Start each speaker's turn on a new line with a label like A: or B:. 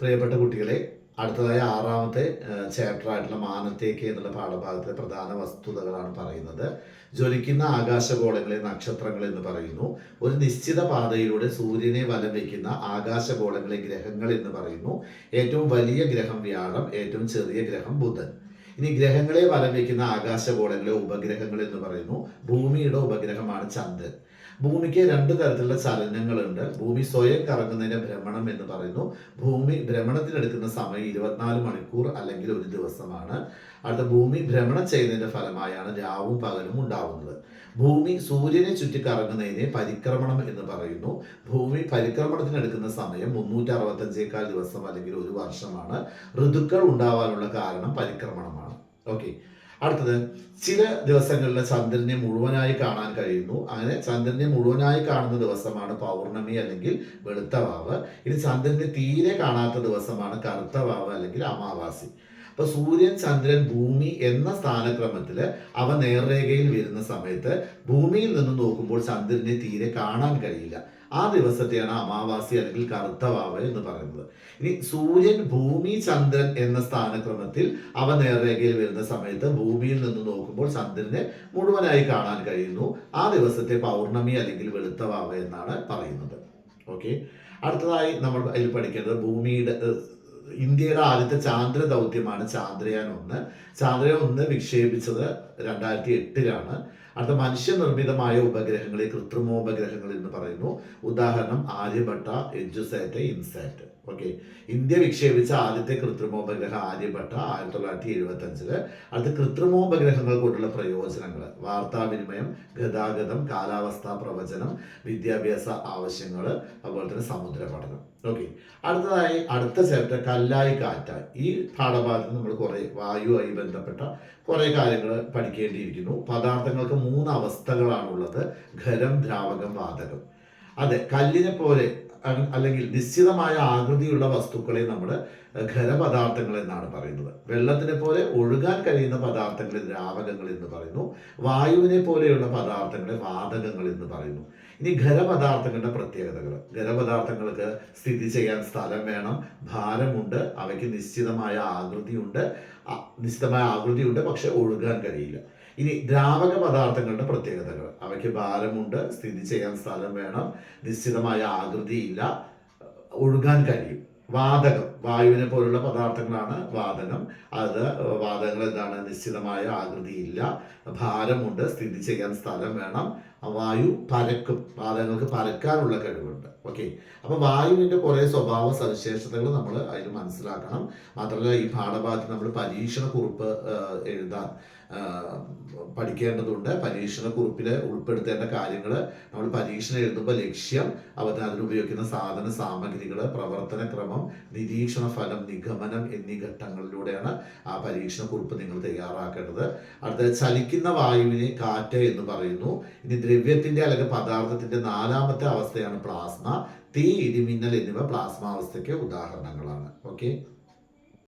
A: പ്രിയപ്പെട്ട കുട്ടികളെ, അടുത്തതായി ആറാമത്തെ ചാപ്റ്റർ ആയിട്ടുള്ള മാനത്തേക്ക് എന്നുള്ള പാഠഭാഗത്തിലെ പ്രധാന വസ്തുതകളാണ് പറയുന്നത്. ജ്വലിക്കുന്ന ആകാശഗോളങ്ങളെ നക്ഷത്രങ്ങൾ എന്ന് പറയുന്നു. ഒരു നിശ്ചിത പാതയിലൂടെ സൂര്യനെ വലം വയ്ക്കുന്ന ആകാശഗോളങ്ങളെ ഗ്രഹങ്ങൾ എന്ന് പറയുന്നു. ഏറ്റവും വലിയ ഗ്രഹം വ്യാഴം, ഏറ്റവും ചെറിയ ഗ്രഹം ബുധൻ. ഇനി ഗ്രഹങ്ങളെ വലം വയ്ക്കുന്ന ആകാശഗോളങ്ങളെ ഉപഗ്രഹങ്ങൾ എന്ന് പറയുന്നു. ഭൂമിയുടെ ഉപഗ്രഹമാണ് ചന്ദ്രൻ. ഭൂമിക്ക് രണ്ട് തരത്തിലുള്ള ചലനങ്ങളുണ്ട്. ഭൂമി സ്വയം കറങ്ങുന്നതിനെ ഭ്രമണം എന്ന് പറയുന്നു. ഭൂമി ഭ്രമണത്തിനെടുക്കുന്ന സമയം 24 മണിക്കൂർ അല്ലെങ്കിൽ ഒരു ദിവസമാണ്. അടുത്ത ഭൂമി ഭ്രമണം ചെയ്യുന്നതിന്റെ ഫലമായാണ് രാവും പകലും ഉണ്ടാവുന്നത്. ഭൂമി സൂര്യനെ ചുറ്റി കറങ്ങുന്നതിനെ പരിക്രമണം എന്ന് പറയുന്നു. ഭൂമി പരിക്രമണത്തിനെടുക്കുന്ന സമയം 365 ദിവസം അല്ലെങ്കിൽ ഒരു വർഷമാണ്. ഋതുക്കൾ ഉണ്ടാവാനുള്ള കാരണം പരിക്രമണമാണ്. ഓക്കെ, അടുത്തത്, ചില ദിവസങ്ങളിൽ ചന്ദ്രനെ മുഴുവനായി കാണാൻ കഴിയുന്നു. അങ്ങനെ ചന്ദ്രനെ മുഴുവനായി കാണുന്ന ദിവസമാണ് പൗർണമി അല്ലെങ്കിൽ വെളുത്ത വാവ്. ഇനി ചന്ദ്രനെ തീരെ കാണാത്ത ദിവസമാണ് കറുത്ത വാവ് അല്ലെങ്കിൽ അമാവാസി. അപ്പൊ സൂര്യൻ, ചന്ദ്രൻ, ഭൂമി എന്ന സ്ഥാനക്രമത്തിൽ അവ നേർരേഖയിൽ വരുന്ന സമയത്ത് ഭൂമിയിൽ നിന്ന് നോക്കുമ്പോൾ ചന്ദ്രനെ തീരെ കാണാൻ കഴിയില്ല. ആ ദിവസത്തെയാണ് അമാവാസി അല്ലെങ്കിൽ കറുത്ത വാവ് എന്ന് പറയുന്നത്. ഇനി സൂര്യൻ, ഭൂമി, ചന്ദ്രൻ എന്ന സ്ഥാനക്രമത്തിൽ അവ നേർരേഖയിൽ വരുന്ന സമയത്ത് ഭൂമിയിൽ നിന്ന് നോക്കുമ്പോൾ ചന്ദ്രനെ മുഴുവനായി കാണാൻ കഴിയുന്നു. ആ ദിവസത്തെ പൗർണമി അല്ലെങ്കിൽ വെളുത്ത വാവ് എന്നാണ് പറയുന്നത്. ഓക്കെ, അടുത്തതായി നമ്മൾ അതിൽ പഠിക്കേണ്ടത് ഇന്ത്യയുടെ ആദ്യത്തെ ചാന്ദ്ര ദൗത്യമാണ് ചാന്ദ്രയാൻ 1. ചാന്ദ്രയാൻ 1 വിക്ഷേപിച്ചത് 2008 അടുത്ത മനുഷ്യനിർമ്മിതമായ ഉപഗ്രഹങ്ങളെ കൃത്രിമോപഗ്രഹങ്ങൾ എന്ന് പറയുന്നു. ഉദാഹരണം ആര്യഭട്ട, എഡ്യൂസാറ്റ്, ഇൻസാറ്റ്. ഓക്കെ, ഇന്ത്യ വിക്ഷേപിച്ച ആദ്യത്തെ കൃത്രിമോപഗ്രഹ ആര്യഭട്ട 1975. അടുത്ത കൃത്രിമോപഗ്രഹങ്ങൾ കൊണ്ടുള്ള പ്രയോജനങ്ങൾ: വാർത്താവിനിമയം, ഗതാഗതം, കാലാവസ്ഥാ പ്രവചനം, വിദ്യാഭ്യാസ ആവശ്യങ്ങൾ, അതുപോലെ തന്നെ സമുദ്ര പഠനം. ഓക്കെ, അടുത്തതായി അടുത്ത ചാപ്റ്റർ കല്ലായി കാറ്റായി. ഈ പാഠഭാഗത്ത് നമ്മൾ കുറേ വായുവായി ബന്ധപ്പെട്ട കുറേ കാര്യങ്ങൾ പഠിക്കേണ്ടിയിരിക്കുന്നു. പദാർത്ഥങ്ങൾക്ക് 3 അവസ്ഥകളാണുള്ളത്: ഖരം, ദ്രാവകം, വാതകം. അതെ, കല്ലിനെ പോലെ അല്ലെങ്കിൽ നിശ്ചിതമായ ആകൃതിയുള്ള വസ്തുക്കളെ നമ്മൾ ഖരപദാർത്ഥങ്ങൾ എന്നാണ് പറയുന്നത്. വെള്ളത്തിനെ പോലെ ഒഴുകാൻ കഴിയുന്ന പദാർത്ഥങ്ങളെ ദ്രാവകങ്ങൾ എന്ന് പറയുന്നു. വായുവിനെ പോലെയുള്ള പദാർത്ഥങ്ങളെ വാതകങ്ങൾ എന്ന് പറയുന്നു. ഇനി ഖരപദാർത്ഥങ്ങളുടെ പ്രത്യേകതകൾ: ഖരപദാർത്ഥങ്ങൾക്ക് സ്ഥിതി ചെയ്യാൻ സ്ഥലം വേണം, ഭാരമുണ്ട്, അവയ്ക്ക് നിശ്ചിതമായ ആകൃതിയുണ്ട്, പക്ഷെ ഒഴുകാൻ കഴിയില്ല. ഇനി ദ്രാവക പദാർത്ഥങ്ങളുടെ പ്രത്യേകതകൾ: അവയ്ക്ക് ഭാരമുണ്ട്, സ്ഥിതി ചെയ്യാൻ സ്ഥലം വേണം, നിശ്ചിതമായ ആകൃതിയില്ല, ഒഴുകാൻ കഴിയും. വാതകം, വായുവിനെ പോലുള്ള പദാർത്ഥങ്ങളാണ് വാതകം. വാതകങ്ങൾ എന്താണ്? നിശ്ചിതമായ ആകൃതിയില്ല, ഭാരമുണ്ട്, സ്ഥിതി ചെയ്യാൻ സ്ഥലം വേണം, വായു പരക്കും, വാതകങ്ങൾക്ക് പരക്കാനുള്ള കഴിവുണ്ട്. ഓക്കെ, അപ്പൊ വായുവിന്റെ കുറെ സ്വഭാവ സവിശേഷതകൾ നമ്മൾ അതിൽ മനസ്സിലാക്കണം. മാത്രമല്ല, ഈ പാഠഭാഗത്ത് നമ്മൾ പരീക്ഷണ കുറിപ്പ് എഴുതാൻ പഠിക്കേണ്ടതുണ്ട്. പരീക്ഷണ കുറിപ്പിൽ ഉൾപ്പെടുത്തേണ്ട കാര്യങ്ങൾ നമ്മൾ പരീക്ഷണം എഴുതുമ്പോൾ ലക്ഷ്യം, അതിനുപയോഗിക്കുന്ന സാധന സാമഗ്രികൾ, പ്രവർത്തന ക്രമം, നിരീക്ഷണ ഫലം, നിഗമനം എന്നീ ഘട്ടങ്ങളിലൂടെയാണ് ആ പരീക്ഷണ കുറിപ്പ് നിങ്ങൾ തയ്യാറാക്കേണ്ടത്. അടുത്ത, ചലിക്കുന്ന വായുവിനെ കാറ്റ് എന്ന് പറയുന്നു. ഇനി ദ്രവ്യത്തിന്റെ അല്ലെങ്കിൽ പദാർത്ഥത്തിന്റെ 4ാമത്തെ അവസ്ഥയാണ് പ്ലാസ്മ. തീ, ഇടിമിന്നൽ എന്നിവ പ്ലാസ്മ അവസ്ഥയ്ക്ക് ഉദാഹരണങ്ങളാണ്. ഓക്കെ.